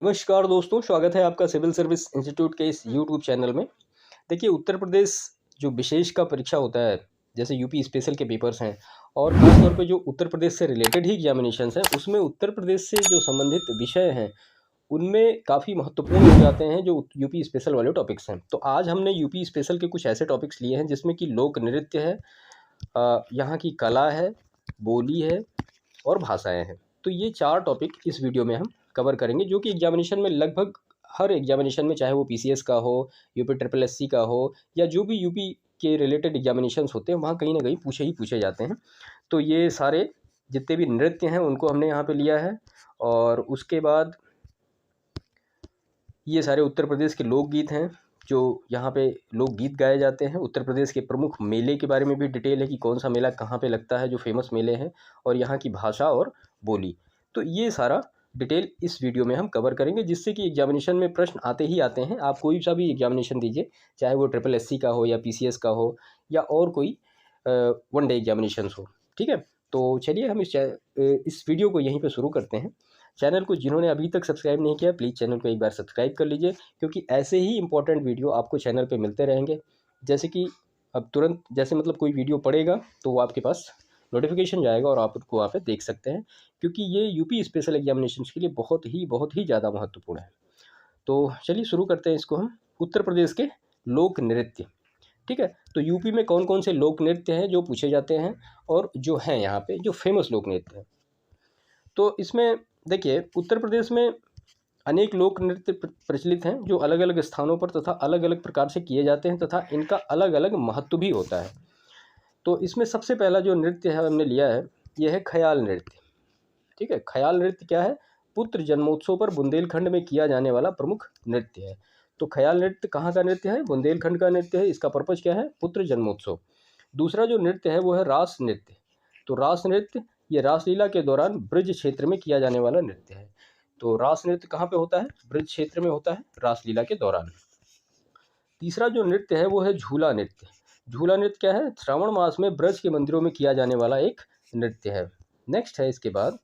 नमस्कार दोस्तों, स्वागत है आपका सिविल सर्विस इंस्टीट्यूट के इस यूट्यूब चैनल में। देखिए, उत्तर प्रदेश जो विशेष का परीक्षा होता है, जैसे यूपी स्पेशल के पेपर्स हैं और ख़ास तौर पे जो उत्तर प्रदेश से रिलेटेड ही एग्जामिनेशंस हैं, उसमें उत्तर प्रदेश से जो संबंधित विषय हैं, उनमें काफ़ी महत्वपूर्ण हो जाते हैं जो यूपी स्पेशल वाले टॉपिक्स हैं। तो आज हमने यूपी स्पेशल के कुछ ऐसे टॉपिक्स लिए हैं जिसमें कि लोक नृत्य है, यहाँ की कला है, बोली है और भाषाएँ हैं। तो ये 4 टॉपिक इस वीडियो में हम कवर करेंगे, जो कि एग्जामिनेशन में लगभग हर एग्जामिनेशन में, चाहे वो पीसीएस का हो, यूपी ट्रिपल एससी का हो या जो भी यूपी के रिलेटेड एग्जामिनेशंस होते हैं, वहाँ कहीं ना कहीं पूछे जाते हैं। तो ये सारे जितने भी नृत्य हैं उनको हमने यहाँ पे लिया है। और उसके बाद ये सारे उत्तर प्रदेश के लोकगीत हैं, जो यहाँ पे लोकगीत गाए जाते हैं। उत्तर प्रदेश के प्रमुख मेले के बारे में भी डिटेल है कि कौन सा मेला कहाँ पे लगता है, जो फेमस मेले हैं, और यहाँ की भाषा और बोली। तो ये सारा डिटेल इस वीडियो में हम कवर करेंगे, जिससे कि एग्जामिनेशन में प्रश्न आते ही आते हैं। आप कोई सा भी एग्जामिनेशन दीजिए, चाहे वो ट्रिपल एससी का हो या पीसीएस का हो या और कोई वन डे एग्जामिनेशंस हो। ठीक है, तो चलिए हम इस वीडियो को यहीं पे शुरू करते हैं। चैनल को जिन्होंने अभी तक सब्सक्राइब नहीं किया, प्लीज़ चैनल को एक बार सब्सक्राइब कर लीजिए, क्योंकि ऐसे ही इंपॉर्टेंट वीडियो आपको चैनल पे मिलते रहेंगे। जैसे कि अब तुरंत जैसे मतलब कोई वीडियो पड़ेगा तो वो आपके पास नोटिफिकेशन जाएगा और आप उसको वहाँ पे देख सकते हैं, क्योंकि ये यूपी स्पेशल एग्जामिनेशंस के लिए बहुत ही ज़्यादा महत्वपूर्ण है। तो चलिए शुरू करते हैं इसको हम। उत्तर प्रदेश के लोक नृत्य। ठीक है, तो यूपी में कौन कौन से लोक नृत्य हैं जो पूछे जाते हैं और जो हैं यहाँ पे जो फेमस लोक नृत्य हैं। तो इसमें देखिए, उत्तर प्रदेश में अनेक लोक नृत्य प्रचलित हैं, जो अलग अलग स्थानों पर तथा अलग अलग प्रकार से किए जाते हैं तथा इनका अलग अलग महत्व भी होता है। तो इसमें सबसे पहला जो नृत्य है हमने लिया है, यह है ख्याल नृत्य। ठीक है, ख्याल नृत्य क्या है? पुत्र जन्मोत्सव पर बुंदेलखंड में किया जाने वाला प्रमुख नृत्य है। तो ख्याल नृत्य कहाँ का नृत्य है? बुंदेलखंड का नृत्य है। इसका पर्पज क्या है? पुत्र जन्मोत्सव। दूसरा जो नृत्य है वो है रास नृत्य। तो रास नृत्य ये रासलीला के दौरान ब्रज क्षेत्र में किया जाने वाला नृत्य है। तो रास नृत्य कहाँ पे होता है? ब्रज क्षेत्र में होता है, रासलीला के दौरान। तीसरा जो नृत्य है वो है झूला नृत्य। झूला नृत्य क्या है? श्रावण मास में ब्रज के मंदिरों में किया जाने वाला एक नृत्य है। नेक्स्ट है इसके बाद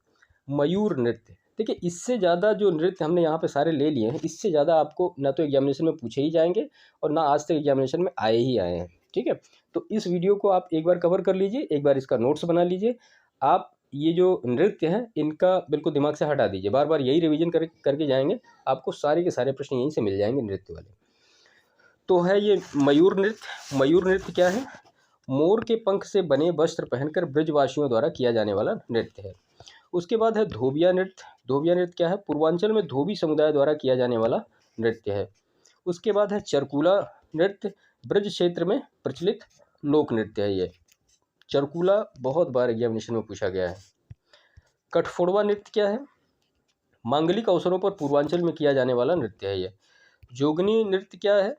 मयूर नृत्य। देखिए, इससे ज़्यादा जो नृत्य हमने यहाँ पे सारे ले लिए हैं, इससे ज़्यादा आपको ना तो एग्जामिनेशन में पूछे ही जाएंगे और ना आज तक एग्जामिनेशन में आए ही आए हैं। ठीक है, तो इस वीडियो को आप एक बार कवर कर लीजिए, एक बार इसका नोट्स बना लीजिए। आप ये जो नृत्य हैं इनका बिल्कुल दिमाग से हटा दीजिए, बार बार यही रिवीजन करके जाएंगे, आपको सारे के सारे प्रश्न यहीं से मिल जाएंगे नृत्य वाले। तो है ये मयूर नृत्य। मयूर नृत्य क्या है? मोर के पंख से बने वस्त्र पहनकर ब्रजवासियों द्वारा किया जाने वाला नृत्य है। उसके बाद है धोबिया नृत्य। धोबिया नृत्य क्या है? पूर्वांचल में धोबी समुदाय द्वारा किया जाने वाला नृत्य है। उसके बाद है चरकूला नृत्य। ब्रज क्षेत्र में प्रचलित लोक नृत्य है ये। चरकूला बहुत बार एग्जामिनेशन में पूछा गया है। कठफोड़वा नृत्य क्या है? मांगलिक अवसरों पर पूर्वांचल में किया जाने वाला नृत्य है ये। जोगनी नृत्य क्या है?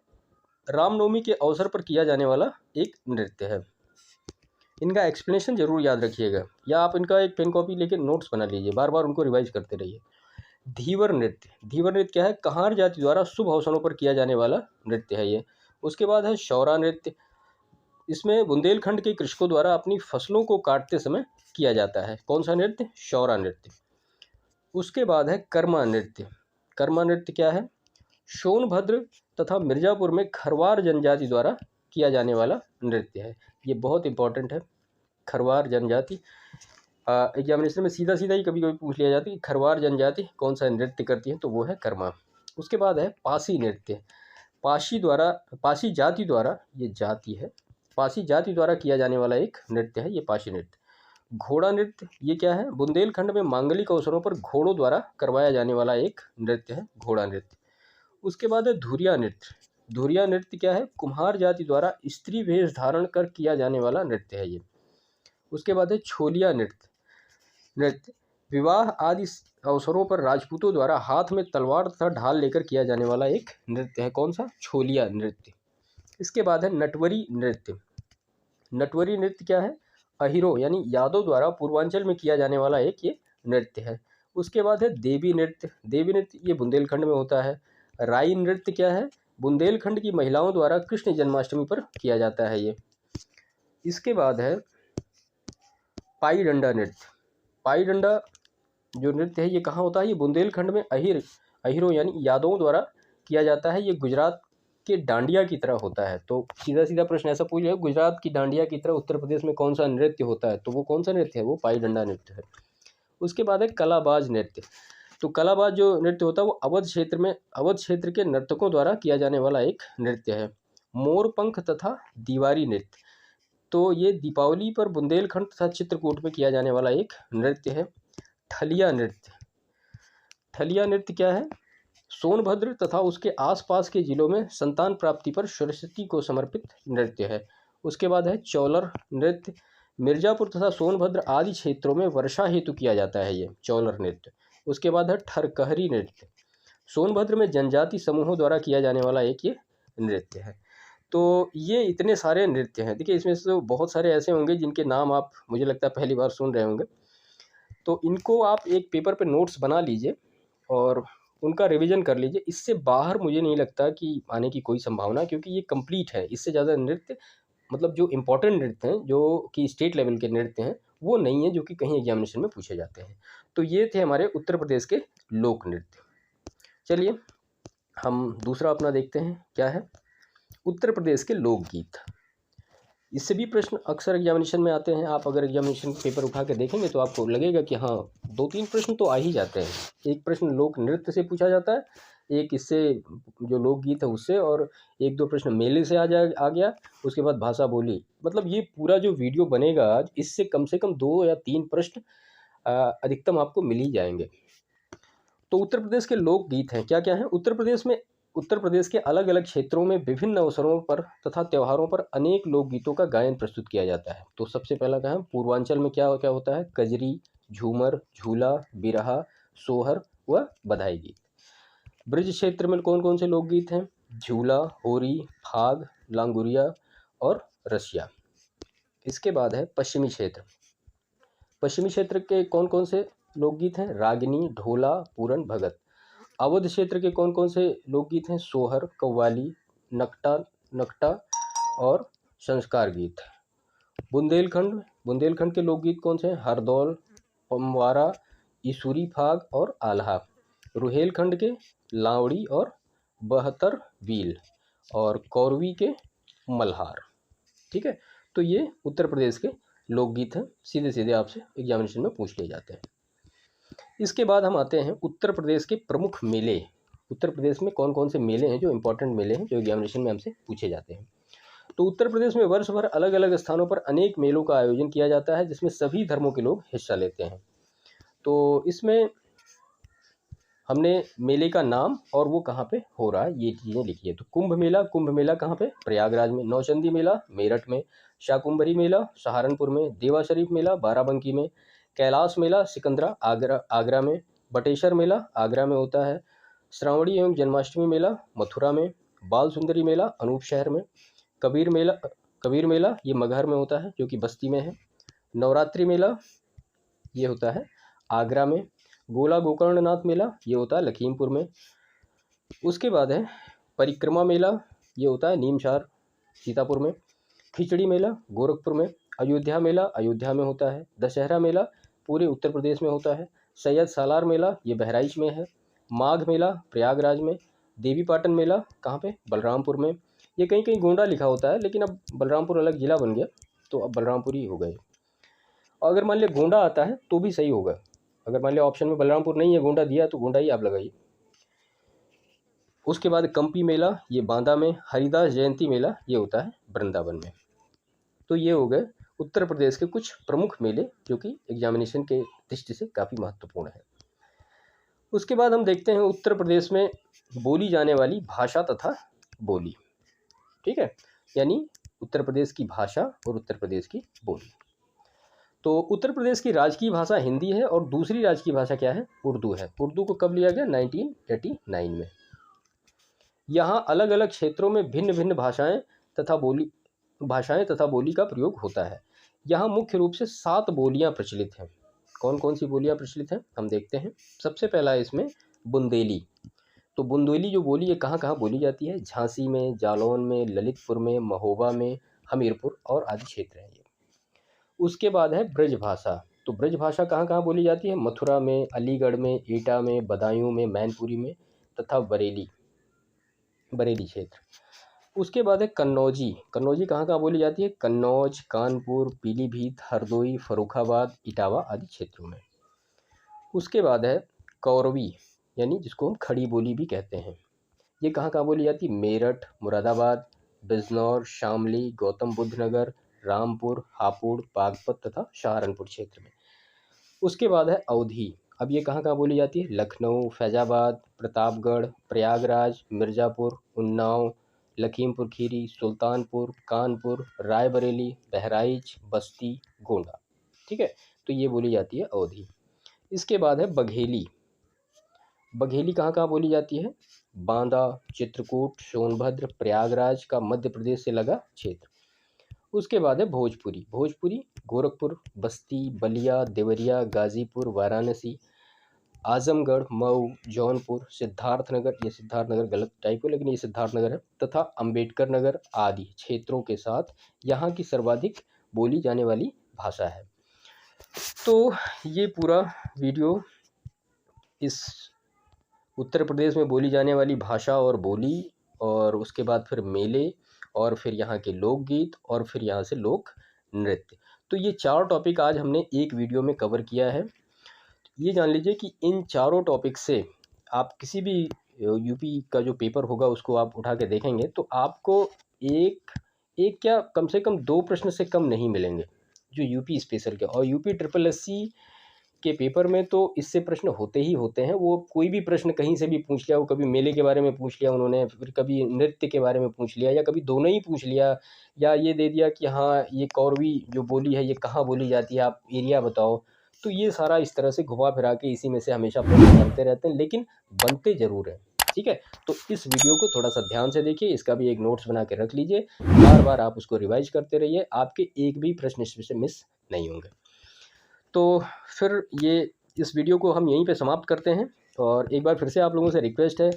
रामनवमी के अवसर पर किया जाने वाला एक नृत्य है। इनका एक्सप्लेनेशन जरूर याद रखिएगा, या आप इनका एक पेन कॉपी लेके नोट्स बना लीजिए, बार बार उनको रिवाइज करते रहिए। धीवर नृत्य। धीवर नृत्य क्या है? कहार जाति द्वारा शुभ अवसरों पर किया जाने वाला नृत्य है ये। उसके बाद है शौरा नृत्य। इसमें बुंदेलखंड के कृषकों द्वारा अपनी फसलों को काटते समय किया जाता है। कौन सा नृत्य? शौरा नृत्य। उसके बाद है कर्मा नृत्य। कर्मा नृत्य क्या है? सोनभद्र तथा मिर्जापुर में खरवार जनजाति द्वारा किया जाने वाला नृत्य है। ये बहुत इंपॉर्टेंट है, खरवार जनजाति। एग्जामिनेशन में सीधा सीधा ही कभी कभी पूछ लिया जाता है कि खरवार जनजाति कौन सा नृत्य करती है, तो वो है कर्मा। उसके बाद है पासी नृत्य। पासी जाति द्वारा, ये जाति है, पासी जाति द्वारा किया जाने वाला एक नृत्य है ये पासी नृत्य। घोड़ा नृत्य ये क्या है? बुंदेलखंड में मांगलिक अवसरों पर घोड़ों द्वारा करवाया जाने वाला एक नृत्य है घोड़ा नृत्य। उसके बाद है धुरिया नृत्य। धुरिया नृत्य क्या है? कुम्हार जाति द्वारा स्त्री वेश धारण कर किया जाने वाला नृत्य है ये। उसके बाद है छोलिया नृत्य। नृत्य विवाह आदि अवसरों पर राजपूतों द्वारा हाथ में तलवार तथा ढाल लेकर किया जाने वाला एक नृत्य है। कौन सा? छोलिया नृत्य। इसके बाद है नटवरी नृत्य। नटवरी नृत्य क्या है? अहिरो यानी यादव द्वारा पूर्वांचल में किया जाने वाला एक ये नृत्य है। उसके बाद है देवी नृत्य। देवी नृत्य ये बुंदेलखंड में होता है। राई नृत्य क्या है? बुंदेलखंड की महिलाओं द्वारा कृष्ण जन्माष्टमी पर किया जाता है ये। इसके बाद है पाई डंडा नृत्य। पाई डंडा जो नृत्य है ये कहाँ होता है? ये बुंदेलखंड में अहिरों यानी यादवों द्वारा किया जाता है। ये गुजरात के डांडिया की तरह होता है। तो सीधा सीधा प्रश्न ऐसा पूछ लिया, गुजरात की डांडिया की तरह उत्तर प्रदेश में कौन सा नृत्य होता है, तो वो कौन सा नृत्य है, वो पाई डंडा नृत्य है। उसके बाद है कलाबाज नृत्य। तो कलाबाज जो नृत्य होता है वो अवध क्षेत्र के नर्तकों द्वारा किया जाने वाला एक नृत्य है। मोरपंख तथा दीवारी नृत्य, तो ये दीपावली पर बुंदेलखंड तथा चित्रकूट में किया जाने वाला एक नृत्य है। ठलिया नृत्य, ठलिया नृत्य क्या है, सोनभद्र तथा उसके आसपास के जिलों में संतान प्राप्ति पर सरस्वती को समर्पित नृत्य है। उसके बाद है चौलर नृत्य, मिर्जापुर तथा सोनभद्र आदि क्षेत्रों में वर्षा हेतु किया जाता है ये चौलर नृत्य। उसके बाद है ठरकहरी नृत्य, सोनभद्र में जनजाति समूहों द्वारा किया जाने वाला एक ये नृत्य है। तो ये इतने सारे नृत्य हैं। देखिए इसमें से तो बहुत सारे ऐसे होंगे जिनके नाम आप मुझे लगता है पहली बार सुन रहे होंगे, तो इनको आप एक पेपर पे नोट्स बना लीजिए और उनका रिवीजन कर लीजिए। इससे बाहर मुझे नहीं लगता कि आने की कोई संभावना, क्योंकि ये कंप्लीट है। इससे ज़्यादा नृत्य मतलब जो इम्पोर्टेंट नृत्य हैं, जो कि स्टेट लेवल के नृत्य हैं, वो नहीं है जो कि कहीं एग्जामिनेशन में पूछे जाते हैं। तो ये थे हमारे उत्तर प्रदेश के लोक नृत्य। चलिए हम दूसरा अपना देखते हैं क्या है, उत्तर प्रदेश के लोकगीत। इससे भी प्रश्न अक्सर एग्जामिनेशन में आते हैं। आप अगर एग्जामिनेशन पेपर उठा के देखेंगे तो आपको लगेगा कि हाँ 2-3 प्रश्न तो आ ही जाते हैं। एक प्रश्न लोक नृत्य से पूछा जाता है, एक इससे जो लोकगीत है उससे, और 1-2 प्रश्न मेले से आ गया। उसके बाद भाषा बोली। मतलब ये पूरा जो वीडियो बनेगा आज, इससे कम से कम 2 या 3 प्रश्न अधिकतम आपको मिल ही जाएंगे। तो उत्तर प्रदेश के लोकगीत हैं क्या क्या हैं। उत्तर प्रदेश के अलग अलग क्षेत्रों में विभिन्न अवसरों पर तथा त्योहारों पर अनेक लोकगीतों का गायन प्रस्तुत किया जाता है। तो सबसे पहला क्या है, पूर्वांचल में क्या क्या होता है, कजरी, झूमर, झूला, बिरहा, सोहर व बधाई गीत। ब्रज क्षेत्र में कौन कौन से लोकगीत हैं, झूला, होरी, फाग, लांगुरिया और रसिया। इसके बाद है पश्चिमी क्षेत्र। पश्चिमी क्षेत्र के कौन कौन से लोकगीत हैं, रागिनी, ढोला, पूरन, भगत। अवध क्षेत्र के कौन कौन से लोकगीत हैं, सोहर, कव्वाली, नकटा और संस्कार गीत। बुंदेलखंड के लोकगीत कौन से हैं, हरदौल, पमवारा, ईसूरी फाग और आल्हा। रुहेलखंड के लावड़ी और बहत्तर बील, और कौरवी के मल्हार। ठीक है, तो ये उत्तर प्रदेश के लोकगीत हैं, सीधे सीधे आपसे एग्जामिनेशन में पूछ लिए जाते हैं। इसके बाद हम आते हैं उत्तर प्रदेश के प्रमुख मेले। उत्तर प्रदेश में कौन कौन से मेले हैं जो इंपॉर्टेंट मेले हैं, जो एग्जामिनेशन में हमसे पूछे जाते हैं। तो उत्तर प्रदेश में वर्ष भर अलग अलग स्थानों पर अनेक मेलों का आयोजन किया जाता है, जिसमें सभी धर्मों के लोग हिस्सा लेते हैं। तो इसमें हमने मेले का नाम और वो कहाँ पे हो रहा है ये चीज़ें लिखी है। तो कुंभ मेला कहाँ पे, प्रयागराज में। नौचंदी मेला मेरठ में। शाकुंभरी मेला सहारनपुर में। देवा शरीफ मेला बाराबंकी में। कैलाश मेला सिकंदरा आगरा में। बटेश्वर मेला आगरा में होता है। श्रावणी एवं जन्माष्टमी मेला मथुरा में। बाल सुंदरी मेला अनूप शहर में। कबीर मेला ये मगहर में होता है जो कि बस्ती में है। नवरात्रि मेला ये होता है आगरा में। गोला गोकर्णनाथ मेला ये होता है लखीमपुर में। उसके बाद है परिक्रमा मेला, ये होता है नीमसार सीतापुर में। खिचड़ी मेला गोरखपुर में। अयोध्या मेला अयोध्या में होता है। दशहरा मेला पूरे उत्तर प्रदेश में होता है। सैयद सालार मेला ये बहराइच में है। माघ मेला प्रयागराज में। देवी पाटन मेला कहाँ पे, बलरामपुर में। ये कहीं कहीं गोंडा लिखा होता है, लेकिन अब बलरामपुर अलग ज़िला बन गया तो अब बलरामपुर ही हो गए। और अगर मान लिया गोंडा आता है तो भी सही होगा। अगर मान लिया ऑप्शन में बलरामपुर नहीं है, गोंडा दिया, तो गोंडा ही आप लगाइए। उसके बाद कंपी मेला ये बांदा में। हरिदास जयंती मेला ये होता है वृंदावन में। तो ये हो गए उत्तर प्रदेश के कुछ प्रमुख मेले जो कि एग्जामिनेशन के दृष्टि से काफ़ी महत्वपूर्ण है। उसके बाद हम देखते हैं उत्तर प्रदेश में बोली जाने वाली भाषा तथा बोली। ठीक है, यानी उत्तर प्रदेश की भाषा और उत्तर प्रदेश की बोली। तो उत्तर प्रदेश की राजकीय भाषा हिंदी है और दूसरी राजकीय भाषा क्या है, उर्दू है। उर्दू को कब लिया गया, 1989 में। यहाँ अलग अलग क्षेत्रों में भिन्न भिन्न भाषाएं तथा बोली का प्रयोग होता है। यहाँ मुख्य रूप से 7 बोलियाँ प्रचलित हैं। कौन कौन सी बोलियाँ प्रचलित हैं हम देखते हैं। सबसे पहला है इसमें बुंदेली। तो बुंदेली जो बोली है कहाँ कहाँ बोली जाती है, झांसी में, जालौन में, ललितपुर में, महोबा में, हमीरपुर और आदि क्षेत्र हैं ये। उसके बाद है ब्रजभाषा। तो ब्रजभाषा कहाँ कहाँ बोली जाती है, मथुरा में, अलीगढ़ में, एटा में, बदायूं में, मैनपुरी में, तथा बरेली क्षेत्र। उसके बाद है कन्नौजी। कन्नौजी कहाँ कहाँ बोली जाती है? कन्नौज, कानपुर, पीलीभीत, हरदोई, फर्रुखाबाद, इटावा आदि क्षेत्रों में। उसके बाद है कौरवी, यानी जिसको हम खड़ी बोली भी कहते हैं। ये कहाँ कहाँ बोली जाती है? मेरठ, मुरादाबाद, बिजनौर, शामली, गौतम बुद्ध नगर, रामपुर, हापुड़, बागपत तथा सहारनपुर क्षेत्र में। उसके बाद है अवधी। अब ये कहाँ कहाँ बोली जाती है? लखनऊ, फैजाबाद, प्रतापगढ़, प्रयागराज, मिर्ज़ापुर, उन्नाव, लखीमपुर खीरी, सुल्तानपुर, कानपुर, रायबरेली, बहराइच, बस्ती, गोंडा। ठीक है, तो ये बोली जाती है अवधी। इसके बाद है बघेली। बघेली कहाँ कहाँ बोली जाती है? बांदा, चित्रकूट, सोनभद्र, प्रयागराज का मध्य प्रदेश से लगा क्षेत्र। उसके बाद है भोजपुरी। भोजपुरी गोरखपुर, बस्ती, बलिया, देवरिया, गाजीपुर, वाराणसी, आजमगढ़, मऊ, जौनपुर, सिद्धार्थनगर, ये सिद्धार्थनगर गलत टाइप है लेकिन ये सिद्धार्थनगर है, तथा अंबेडकर नगर आदि क्षेत्रों के साथ यहाँ की सर्वाधिक बोली जाने वाली भाषा है। तो ये पूरा वीडियो इस उत्तर प्रदेश में बोली जाने वाली भाषा और बोली, और उसके बाद फिर मेले, और फिर यहाँ के लोकगीत, और फिर यहाँ से लोक नृत्य। तो ये 4 टॉपिक आज हमने एक वीडियो में कवर किया है। ये जान लीजिए कि इन चारों टॉपिक से आप किसी भी यूपी का जो पेपर होगा उसको आप उठा के देखेंगे तो आपको एक क्या कम से कम 2 प्रश्न से कम नहीं मिलेंगे जो यूपी स्पेशल के। और यूपी ट्रिपल एससी के पेपर में तो इससे प्रश्न होते ही होते हैं। वो कोई भी प्रश्न कहीं से भी पूछ लिया, वो कभी मेले के बारे में पूछ लिया उन्होंने, फिर कभी नृत्य के बारे में पूछ लिया, या कभी दोनों ही पूछ लिया, या ये दे दिया कि हाँ ये कौरवी जो बोली है ये कहाँ बोली जाती है, आप एरिया बताओ। तो ये सारा इस तरह से घुमा फिरा के इसी में से हमेशा प्रश्न बनते रहते हैं, लेकिन बनते ज़रूर हैं। ठीक है, तो इस वीडियो को थोड़ा सा ध्यान से देखिए, इसका भी एक नोट्स बना के रख लीजिए, बार बार आप उसको रिवाइज करते रहिए, आपके एक भी प्रश्न इसमें मिस नहीं होंगे। तो फिर ये इस वीडियो को हम यहीं पे समाप्त करते हैं। और एक बार फिर से आप लोगों से रिक्वेस्ट है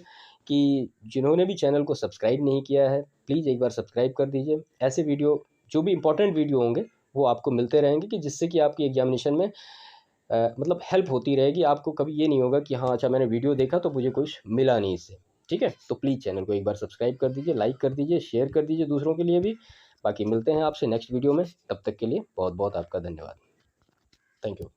कि जिन्होंने भी चैनल को सब्सक्राइब नहीं किया है प्लीज़ एक बार सब्सक्राइब कर दीजिए। ऐसे वीडियो जो भी इम्पोर्टेंट वीडियो होंगे वो आपको मिलते रहेंगे, कि जिससे कि आपकी एग्जामिनेशन में मतलब हेल्प होती रहेगी। आपको कभी ये नहीं होगा कि हाँ अच्छा मैंने वीडियो देखा तो मुझे कुछ मिला नहीं इससे। ठीक है, तो प्लीज़ चैनल को एक बार सब्सक्राइब कर दीजिए, लाइक कर दीजिए, शेयर कर दीजिए दूसरों के लिए भी। बाकी मिलते हैं आपसे नेक्स्ट वीडियो में, तब तक के लिए बहुत बहुत आपका धन्यवाद। Thank you.